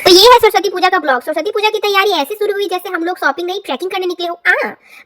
तो ये है सरस्वती पूजा का ब्लॉग। सरस्वती पूजा की तैयारी ऐसे शुरू हुई जैसे हम लोग शॉपिंग नहीं ट्रैकिंग करने निकले हो।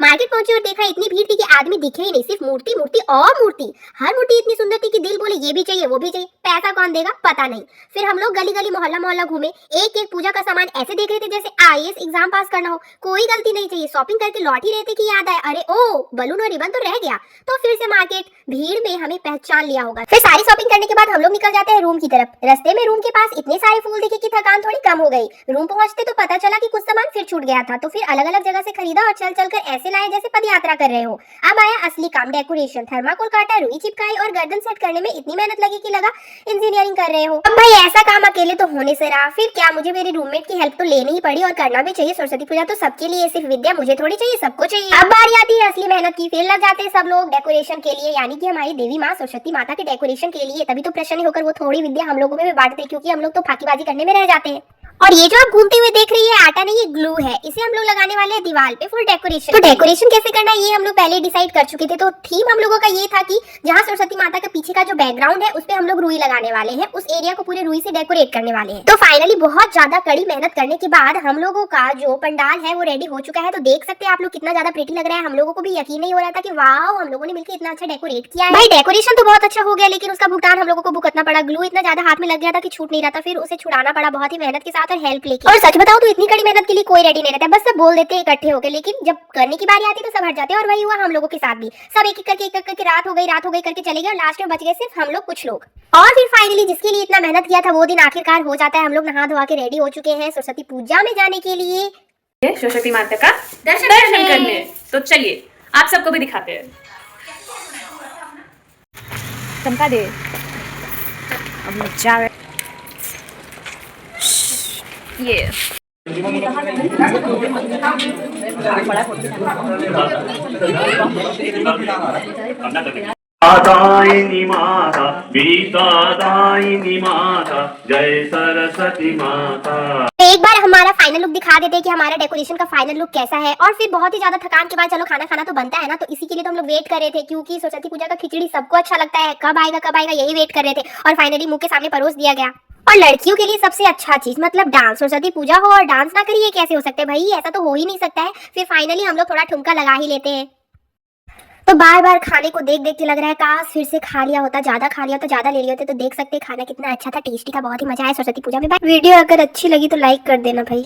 मार्केट पहुंचे और देखा इतनी भीड़ थी कि आदमी दिखे ही नहीं, सिर्फ मूर्ति मूर्ति और मूर्ति। हर मूर्ति इतनी सुंदर थी कि दिल बोले ये भी चाहिए वो भी चाहिए। पैसा कौन देगा पता नहीं। फिर हम लोग गली गली मोहल्ला मोहल्ला घूमे, एक एक पूजा का सामान ऐसे देख रहे थे जैसे आईएएस एग्जाम पास करना हो। कोई गलती नहीं चाहिए। शॉपिंग करके लौट ही रहे थे कि याद आया, अरे ओ बलून और रिबन तो रह गया। तो फिर से मार्केट, भीड़ में हमें पहचान लिया होगा। फिर सारी शॉपिंग करने के बाद हम लोग निकल जाते हैं रूम की तरफ। रास्ते में रूम के पास इतने सारे फूल दिखे कि थकान थोड़ी कम हो गई। रूम पहुंचते तो पता चला कि कुछ सामान फिर छूट गया था, तो फिर अलग अलग जगह से खरीदा और चल चल कर ऐसे लाए जैसे पद यात्रा कर रहे हो। अब आया असली काम, डेकोरेशन। थर्माकोल काटा, रुई चिपकाई और गर्दन सेट करने में इतनी मेहनत लगी कि लगा इंजीनियरिंग कर रहे हो। अब भाई ऐसा काम अकेले तो होने से रहा, फिर क्या मुझे मेरे रूममेट की हेल्प तो लेनी ही पड़ी और करना भी चाहिए। सरस्वती पूजा तो सबके लिए, सिर्फ विद्या मुझे थोड़ी चाहिए, सबको चाहिए। अब बारी आती है असली मेहनत की। फिर लग जाते हैं सब लोग डेकोरेशन के लिए, यानी कि हमारी देवी माँ सरस्वती माता के डेकोरेशन के लिए। तभी तो प्रसन्न होकर वो थोड़ी विद्या हम लोगों में भी बांटते, क्योंकि हम लोग तो फाकीबाजी करने में रह जाते हैं। और ये जो आप घूमते हुए देख रही है आटा नहीं, ये ग्लू है। इसे हम लोग लगाने वाले हैं दीवार पे फुल डेकोरेशन। तो डेकोरेशन कैसे करना है ये हम लोग पहले डिसाइड कर चुके थे। तो थीम हम लोगों का ये था कि जहाँ सरस्वती माता के पीछे का जो बैकग्राउंड है उस पे हम लोग रुई लगाने वाले हैं, उस एरिया को पूरे रुई से डेकोरेट करने वाले हैं। तो फाइनली बहुत ज्यादा कड़ी मेहनत करने के बाद हम लोगों का जो पंडाल है वो रेडी हो चुका है। तो देख सकते हैं आप लोग कितना ज्यादा प्रिटी लग रहा है। हम लोगों को भी यकीन नहीं हो रहा था कि वाह हम लोगों ने मिलकर इतना अच्छा डेकोरेट किया है। भाई डेकोरेशन तो बहुत अच्छा हो गया, लेकिन उसका भुगतान हम लोगों को भुगतना पड़ा। ग्लू इतना ज्यादा हाथ में लग गया था कि छूट नहीं रहा था, फिर उसे छुड़ाना पड़ा बहुत ही मेहनत के साथ और हेल्प लेके। और सच बताओ तो इतनी कड़ी मेहनत के लिए कोई रेडी नहीं रहता, बस सब बोल देते हैं इकट्ठे होकर, लेकिन जब करने की बारी आती तो सब हट जाते हैं। और वही हुआ हम लोगों के साथ भी। सब एक एक करके रात हो गई करके चले गए और लास्ट में बच गए सिर्फ हम लोग कुछ लोग। और फिर फाइनली जिसके लिए इतना मेहनत किया था वो दिन आखिरकार हो जाता है। हम लोग नहा धोआ के रेडी हो चुके हैं सरस्वती पूजा में जाने के लिए, सरस्वती माता का दर्शन करने। तो चलिए आप सबको भी दिखाते हैं। चमका दे। अब जा रहे ये दायिनी माता, दायिनी माता, जय सरस्वती माता। एक बार हमारा फाइनल लुक दिखा देते हैं कि हमारा डेकोरेशन का फाइनल लुक कैसा है। और फिर बहुत ही ज्यादा थकान के बाद चलो खाना खाना तो बनता है ना, तो इसी के लिए तो हम लोग वेट कर रहे थे, क्योंकि सरस्वती पूजा का खिचड़ी सबको अच्छा लगता है। कब आएगा यही वेट कर रहे थे। और फाइनली मुंह के सामने परोस दिया गया। और लड़कियों के लिए सबसे अच्छा चीज मतलब डांस। सरस्वती पूजा हो और डांस ना करिए, कैसे हो सकता है भाई, ऐसा तो हो ही नहीं सकता है। फिर फाइनली हम लोग थोड़ा ठुमका लगा ही लेते हैं। तो बार बार खाने को देख देख के लग रहा है काश फिर से खा लिया होता, ज्यादा खा लिया होता, ज्यादा ले लिए होते। तो देख सकते हैं खाना कितना अच्छा था, टेस्टी था, बहुत ही मजा आया सरस्वती पूजा में। वीडियो अगर अच्छी लगी तो लाइक कर देना भाई।